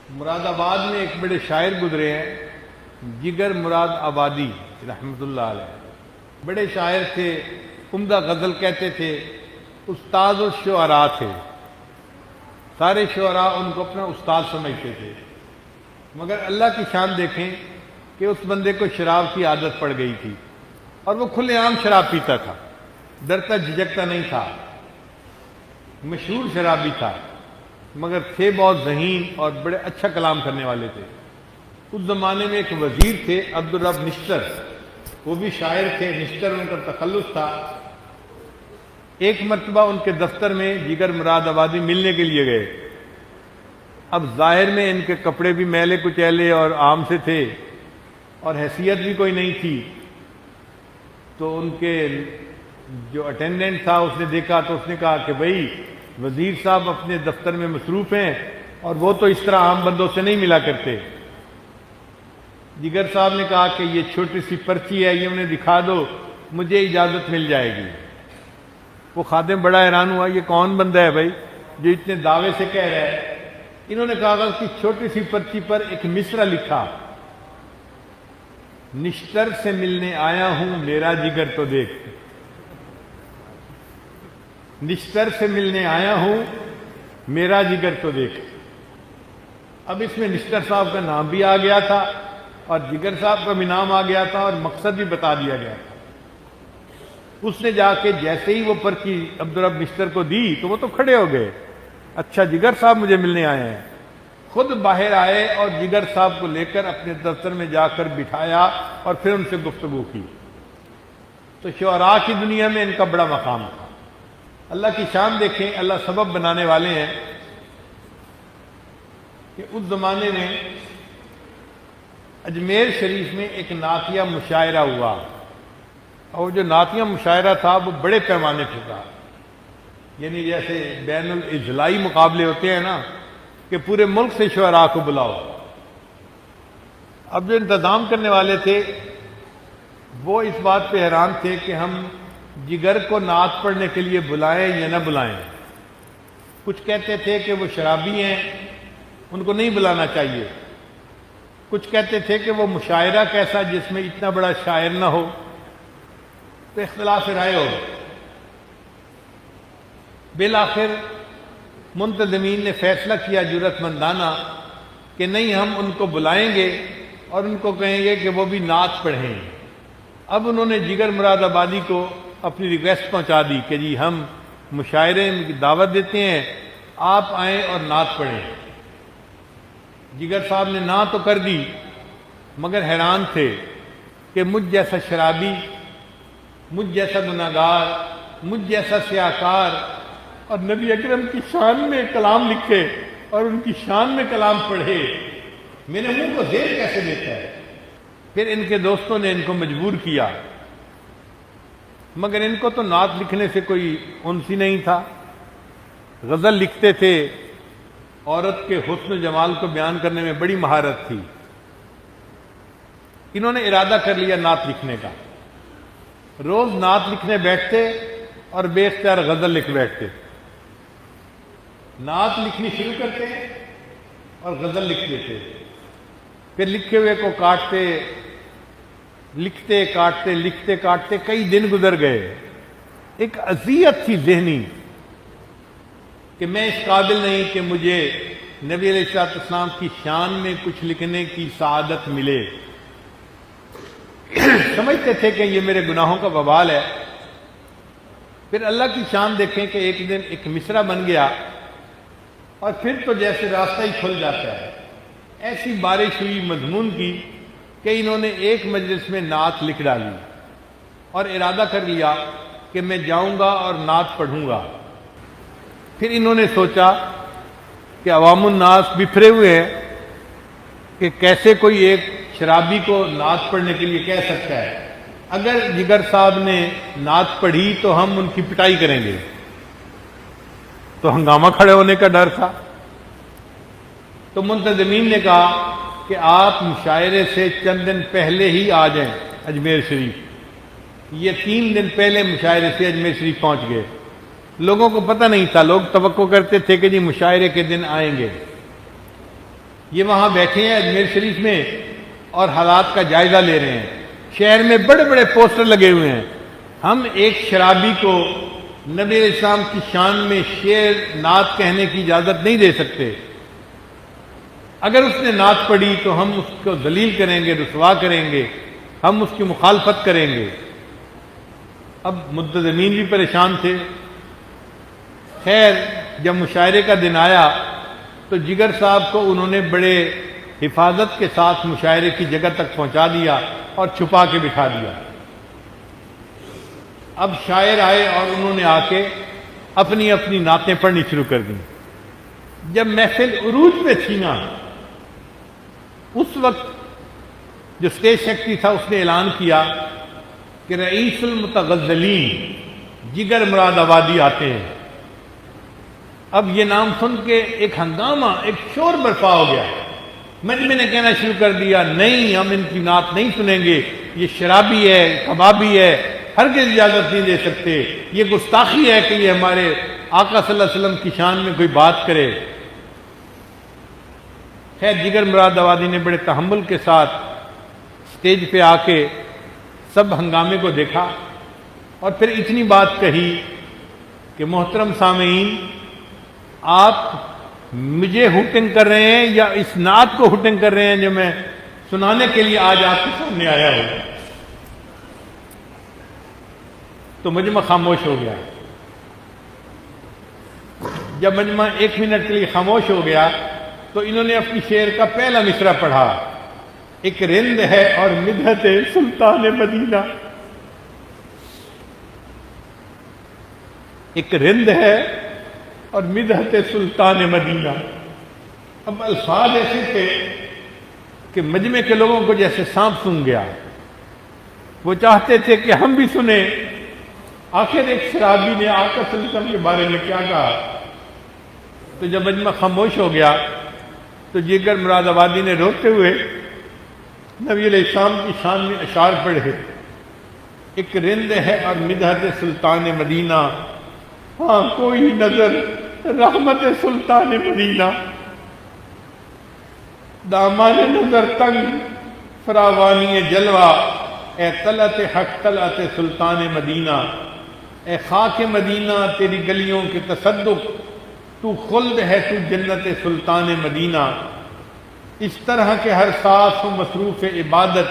مراد آباد میں ایک بڑے شاعر گزرے ہیں، جگر مراد آبادی رحمۃ اللہ علیہ، بڑے شاعر تھے، عمدہ غزل کہتے تھے، استاد الشعراء تھے، سارے شعراء ان کو اپنا استاد سمجھتے تھے۔ مگر اللہ کی شان دیکھیں کہ اس بندے کو شراب کی عادت پڑ گئی تھی، اور وہ کھلے عام شراب پیتا تھا، ڈرتا جھجکتا نہیں تھا، مشہور شرابی تھا، مگر تھے بہت ذہین اور بڑے اچھا کلام کرنے والے تھے۔ اس زمانے میں ایک وزیر تھے عبدالرب نشتر، وہ بھی شاعر تھے، نشتر ان کا تخلص تھا۔ ایک مرتبہ ان کے دفتر میں جگر مراد آبادی ملنے کے لیے گئے۔ اب ظاہر میں ان کے کپڑے بھی میلے کچیلے اور عام سے تھے، اور حیثیت بھی کوئی نہیں تھی، تو ان کے جو اٹینڈنٹ تھا اس نے دیکھا تو اس نے کہا کہ بھائی وزیر صاحب اپنے دفتر میں مصروف ہیں اور وہ تو اس طرح عام بندوں سے نہیں ملا کرتے۔ جگر صاحب نے کہا کہ یہ چھوٹی سی پرچی ہے، یہ انہیں دکھا دو، مجھے اجازت مل جائے گی۔ وہ خادم بڑا حیران ہوا، یہ کون بندہ ہے بھائی جو اتنے دعوے سے کہہ رہا ہے؟ انہوں نے کاغذ کی چھوٹی سی پرچی پر ایک مصرع لکھا، نشتر سے ملنے آیا ہوں میرا جگر تو دیکھ، نشتر سے ملنے آیا ہوں میرا جگر تو دیکھ۔ اب اس میں نشتر صاحب کا نام بھی آ گیا تھا اور جگر صاحب کا بھی نام آ گیا تھا اور مقصد بھی بتا دیا گیا تھا۔ اس نے جا کے جیسے ہی وہ پرچی عبدالرب نشتر کو دی تو وہ تو کھڑے ہو گئے، اچھا جگر صاحب مجھے ملنے آئے ہیں۔ خود باہر آئے اور جگر صاحب کو لے کر اپنے دفتر میں جا کر بٹھایا اور پھر ان سے گفتگو کی۔ تو شعراء کی دنیا میں ان کا بڑا مقام تھا۔ اللہ کی شان دیکھیں، اللہ سبب بنانے والے ہیں کہ اس زمانے میں اجمیر شریف میں ایک نعتیہ مشاعرہ ہوا، اور جو نعتیہ مشاعرہ تھا وہ بڑے پیمانے پہ تھا، یعنی جیسے بین الاضلاعی مقابلے ہوتے ہیں نا کہ پورے ملک سے شعراء کو بلاؤ۔ اب جو انتظام کرنے والے تھے وہ اس بات پہ حیران تھے کہ ہم جگر کو نعت پڑھنے کے لیے بلائیں یا نہ بلائیں۔ کچھ کہتے تھے کہ وہ شرابی ہیں، ان کو نہیں بلانا چاہیے، کچھ کہتے تھے کہ وہ مشاعرہ کیسا جس میں اتنا بڑا شاعر نہ ہو، تو اختلاف رائے ہو گئے۔ بالآخر منتظمین نے فیصلہ کیا جرأت مندانہ کہ نہیں، ہم ان کو بلائیں گے اور ان کو کہیں گے کہ وہ بھی نعت پڑھیں۔ اب انہوں نے جگر مراد آبادی کو اپنی ریکویسٹ پہنچا دی کہ جی ہم مشاعرے کی دعوت دیتے ہیں، آپ آئیں اور نعت پڑھیں۔ جگر صاحب نے نہ تو کر دی، مگر حیران تھے کہ مجھ جیسا شرابی، مجھ جیسا گناہگار، مجھ جیسا سیاہکار اور نبی اکرم کی شان میں کلام لکھے اور ان کی شان میں کلام پڑھے، میرے منہ کو زیر کیسے دیتا ہے؟ پھر ان کے دوستوں نے ان کو مجبور کیا، مگر ان کو تو نعت لکھنے سے کوئی انس ہی نہیں تھا۔ غزل لکھتے تھے، عورت کے حسن و جمال کو بیان کرنے میں بڑی مہارت تھی۔ انہوں نے ارادہ کر لیا نعت لکھنے کا، روز نعت لکھنے بیٹھتے اور بے اختیار غزل لکھ بیٹھتے، نعت لکھنی شروع کرتے اور غزل لکھ دیتے، پھر لکھے ہوئے کو کاٹتے، لکھتے کاٹتے، لکھتے کاٹتے، کئی دن گزر گئے۔ ایک اذیت تھی ذہنی کہ میں اس قابل نہیں کہ مجھے نبی علیہ السلام کی شان میں کچھ لکھنے کی سعادت ملے۔ سمجھتے تھے کہ یہ میرے گناہوں کا وبال ہے۔ پھر اللہ کی شان دیکھیں کہ ایک دن ایک مصرع بن گیا اور پھر تو جیسے راستہ ہی کھل جاتا ہے۔ ایسی بارش ہوئی مضمون کی کہ انہوں نے ایک مجلس میں نعت لکھ ڈالی اور ارادہ کر لیا کہ میں جاؤں گا اور نعت پڑھوں گا۔ پھر انہوں نے سوچا کہ عوام الناس بکھرے ہوئے ہیں کہ کیسے کوئی ایک شرابی کو نعت پڑھنے کے لیے کہہ سکتا ہے، اگر جگر صاحب نے نعت پڑھی تو ہم ان کی پٹائی کریں گے، تو ہنگامہ کھڑے ہونے کا ڈر تھا۔ تو منتظمین نے کہا کہ آپ مشاعرے سے چند دن پہلے ہی آ جائیں اجمیر شریف۔ یہ 3 دن پہلے مشاعرے سے اجمیر شریف پہنچ گئے۔ لوگوں کو پتہ نہیں تھا، لوگ توقع کرتے تھے کہ جی مشاعرے کے دن آئیں گے۔ یہ وہاں بیٹھے ہیں اجمیر شریف میں اور حالات کا جائزہ لے رہے ہیں. شہر میں بڑے بڑے پوسٹر لگے ہوئے ہیں. ہم ایک شرابی کو نبی علیہ السلام کی شان میں شعر نعت کہنے کی اجازت نہیں دے سکتے. اگر اس نے نعت پڑھی تو ہم اس کو ذلیل کریں گے، رسوا کریں گے، ہم اس کی مخالفت کریں گے. اب منتظمین بھی پریشان تھے. خیر جب مشاعرے کا دن آیا تو جگر صاحب کو انہوں نے بڑے حفاظت کے ساتھ مشاعرے کی جگہ تک پہنچا دیا اور چھپا کے بٹھا دیا. اب شاعر آئے اور انہوں نے آ کے اپنی اپنی نعتیں پڑھنی شروع کر دیں. جب محفل عروج پہ تھی نا، اس وقت جو اسٹیج سیکرٹری تھا اس نے اعلان کیا کہ رئیس المتغزلین جگر مراد آبادی آتے ہیں. اب یہ نام سن کے ایک ہنگامہ، ایک شور برپا ہو گیا. مجمع نے کہنا شروع کر دیا، نہیں ہم ان کی نعت نہیں سنیں گے، یہ شرابی ہے، کبابی ہے، ہرگز اجازت نہیں دے سکتے، یہ گستاخی ہے کہ یہ ہمارے آقا صلی اللہ علیہ وسلم کی شان میں کوئی بات کرے. خیر جگر مراد آبادی نے بڑے تحمل کے ساتھ اسٹیج پہ آ کے سب ہنگامے کو دیکھا اور پھر اتنی بات کہی کہ محترم سامعین، آپ مجھے ہوٹنگ کر رہے ہیں یا اس نعت کو ہوٹنگ کر رہے ہیں جو میں سنانے کے لیے آج آپ کے سامنے آیا ہوں؟ تو مجمع خاموش ہو گیا. جب مجمع 1 منٹ کے لیے خاموش ہو گیا تو انہوں نے اپنی شعر کا پہلا مصرع پڑھا. ایک رند ہے اور مدحت سلطان مدینہ، ایک رند ہے اور مدحت سلطان مدینہ. اب الفاظ ایسے تھے کہ مجمع کے لوگوں کو جیسے سانپ سونگھ گیا. وہ چاہتے تھے کہ ہم بھی سنیں آخر ایک شرابی نے آقا صلی اللہ علیہ وسلم کے بارے میں کیا کہا. تو جب مجمع خاموش ہو گیا تو جگر مراد آبادی نے روتے ہوئے نبی علیہ السلام کی شان میں اشعار پڑھے. ایک رند ہے اور مدحت سلطان مدینہ، ہاں کوئی نظر رحمت سلطان مدینہ. دامان نظر تنگ فراوانی جلوہ، اے طلعت حق طلعت سلطان مدینہ. اے خاک مدینہ تیری گلیوں کے تصدق، تو خلد ہے تو جنت سلطان مدینہ. اس طرح کے ہر ساس و مصروف عبادت،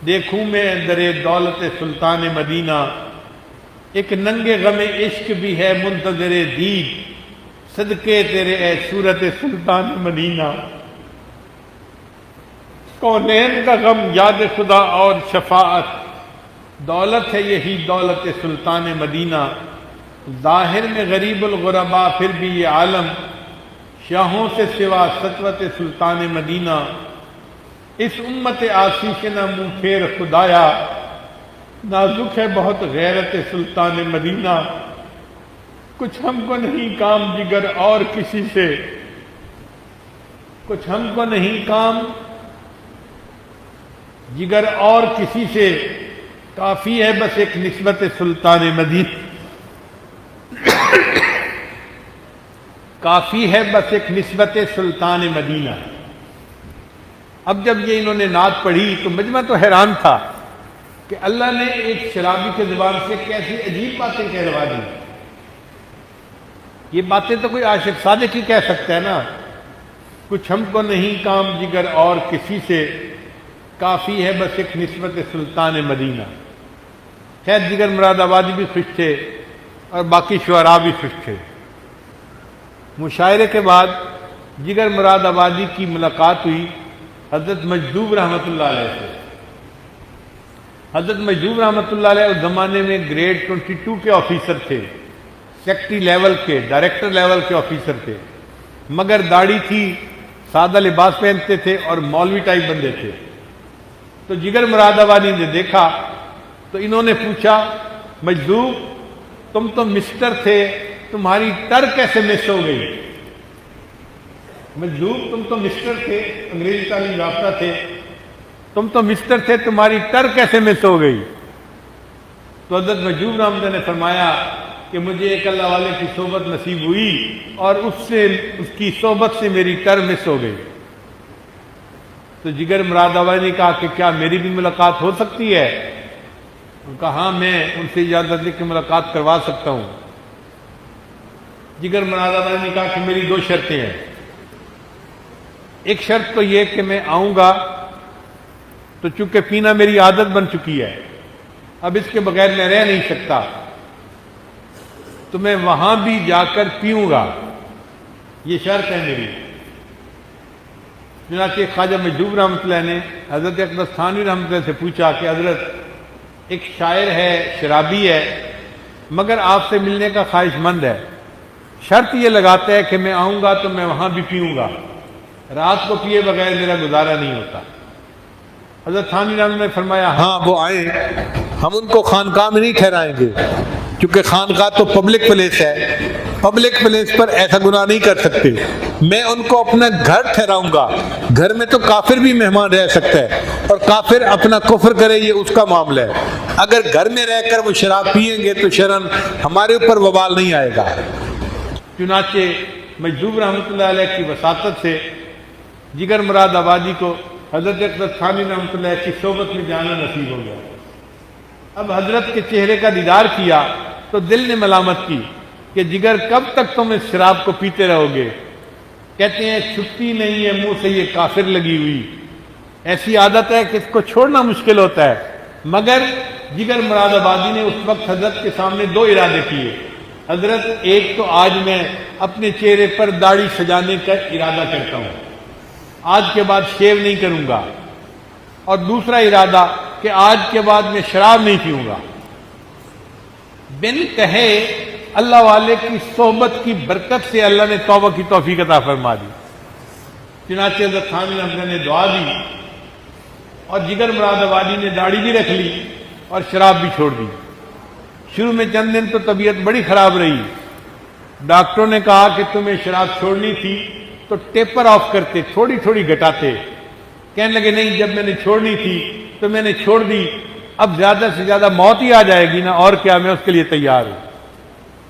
دیکھوں میں در دولت سلطان مدینہ. ایک ننگے غم عشق بھی ہے منتظر دید، صدقے تیرے اے صورت سلطان مدینہ. کونین کا غم یاد خدا اور شفاعت، دولت ہے یہی دولت سلطان مدینہ. ظاہر میں غریب الغربا پھر بھی یہ عالم، شاہوں سے سوا سطوت سلطان مدینہ. اس امت عاصی سے نہ منہ پھیر خدایا، نازک ہے بہت غیرت سلطان مدینہ. کچھ ہم کو نہیں کام جگر اور کسی سے، کچھ ہم کو نہیں کام جگر اور کسی سے، کافی ہے بس ایک نسبت سلطان مدینہ. کافی ہے بس ایک نسبت سلطان مدینہ. اب جب یہ انہوں نے نعت پڑھی تو مجمع تو حیران تھا کہ اللہ نے ایک شرابی کے زبان سے کیسی عجیب باتیں کہلوا دی. یہ باتیں تو کوئی عاشق صادق ہی کہہ سکتا ہے نا. کچھ ہم کو نہیں کام جگر اور کسی سے، کافی ہے بس ایک نسبت سلطان مدینہ. خیر جگر مراد آبادی بھی خوش تھے اور باقی شعراء بھی خوش تھے. مشاعرے کے بعد جگر مراد آبادی کی ملاقات ہوئی حضرت مجذوب رحمۃ اللہ علیہ سے. حضرت مجذوب رحمۃ اللہ علیہ اس زمانے میں گریڈ 22 کے آفیسر تھے، سیکٹری لیول کے، ڈائریکٹر لیول کے آفیسر تھے، مگر داڑھی تھی، سادہ لباس پہنتے تھے اور مولوی ٹائپ بندے تھے. تو جگر مراد آبادی نے دیکھا تو انہوں نے پوچھا، مجذوب تم تو مسٹر تھے، تمہاری ٹر کیسے مس ہو گئی؟ مجذوب تم تو مسٹر تھے، انگریزی تعلیم یافتہ تھے، تم تو مسٹر تھے، تمہاری ٹر کیسے مس ہو گئی؟ تو حضرت مجذوب رحمۃ اللہ نے فرمایا کہ مجھے ایک اللہ والے کی صحبت نصیب ہوئی اور اس کی صحبت سے میری ٹر مس ہو گئی. تو جگر مراد آبادی نے کہا کہ کیا میری بھی ملاقات ہو سکتی ہے؟ ان کا ہاں، میں ان سے اجازت لے کے ملاقات کروا سکتا ہوں۔ جگر مراد آبادی نے کہا کہ میری 2 شرطیں ہیں۔ ایک شرط تو یہ کہ میں آؤں گا تو چونکہ پینا میری عادت بن چکی ہے، اب اس کے بغیر میں رہ نہیں سکتا، تو میں وہاں بھی جا کر پیوں گا، یہ شرط ہے میری۔ چنانچہ خواجہ مجذوب رحمۃ اللہ نے حضرت اقدس تھانوی رحمۃ اللہ سے پوچھا کہ حضرت، ایک شاعر ہے، شرابی ہے، مگر آپ سے ملنے کا خواہش مند ہے، شرط یہ لگاتا ہے کہ میں آؤں گا تو میں وہاں بھی پیوں گا، رات کو پیے بغیر میرا گزارا نہیں ہوتا۔ حضرت تھانوی رحمۃ اللہ نے فرمایا ہاں وہ آئیں، ہم ان کو خانقاہ میں نہیں ٹھہرائیں گے، کیونکہ خانقاہ تو پبلک پلیس ہے، پبلک پلیس پر ایسا گناہ نہیں کر سکتے، میں ان کو اپنا گھر ٹھہراؤں گا۔ گھر میں تو کافر بھی مہمان رہ سکتا ہے، اور کافر اپنا کفر کرے یہ اس کا معاملہ ہے، اگر گھر میں رہ کر وہ شراب پیئیں گے تو شرعاً ہمارے اوپر وبال نہیں آئے گا۔ چنانچہ مجذوب رحمۃ اللہ علیہ کی وساطت سے جگر مراد آبادی کو حضرت اقدس تھانوی رحمۃ اللہ کی صحبت میں جانا نصیب ہو گیا۔ اب حضرت کے چہرے کا دیدار کیا تو دل نے ملامت کی کہ جگر کب تک تم اس شراب کو پیتے رہو گے؟ کہتے ہیں چھٹتی نہیں ہے منہ سے یہ کافر لگی ہوئی، ایسی عادت ہے کہ اس کو چھوڑنا مشکل ہوتا ہے۔ مگر جگر مراد آبادی نے اس وقت حضرت کے سامنے 2 ارادے کیے۔ حضرت، ایک تو آج میں اپنے چہرے پر داڑھی سجانے کا ارادہ کرتا ہوں، آج کے بعد شیو نہیں کروں گا، اور دوسرا ارادہ کہ آج کے بعد میں شراب نہیں پیوں گا۔ بن کہے اللہ والے کی صحبت کی برکت سے اللہ نے توبہ کی توفیق عطا فرما دی۔ چنانچہ حضرت تھانوی رحمۃ اللہ نے دعا دی اور جگر مراد آبادی نے داڑھی بھی رکھ لی اور شراب بھی چھوڑ دی۔ شروع میں چند دن تو طبیعت بڑی خراب رہی، ڈاکٹروں نے کہا کہ تمہیں شراب چھوڑنی تھی تو ٹیپر آف کرتے، تھوڑی تھوڑی گھٹاتے۔ کہنے لگے نہیں، جب میں نے چھوڑنی تھی تو میں نے چھوڑ دی، اب زیادہ سے زیادہ موت ہی آ جائے گی نا، اور کیا، میں اس کے لیے تیار ہوں۔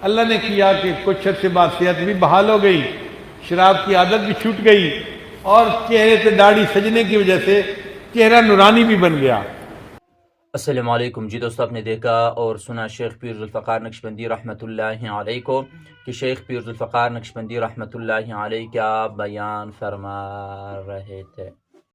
اللہ نے کیا کہ کچھ عرصے بعد صحت بھی بحال ہو گئی، شراب کی عادت بھی چھوٹ گئی، اور چہرے سے داڑھی سجنے کی وجہ سے چہرہ نورانی بھی بن گیا۔ السلام علیکم جی دوستو، آپ نے دیکھا اور سنا شیخ پیر ذوالفقار نقشبندی رحمۃ اللہ علیہ کو کہ شیخ پیر ذوالفقار نقشبندی رحمۃ اللہ علیہ کیا بیان فرما رہے تھے۔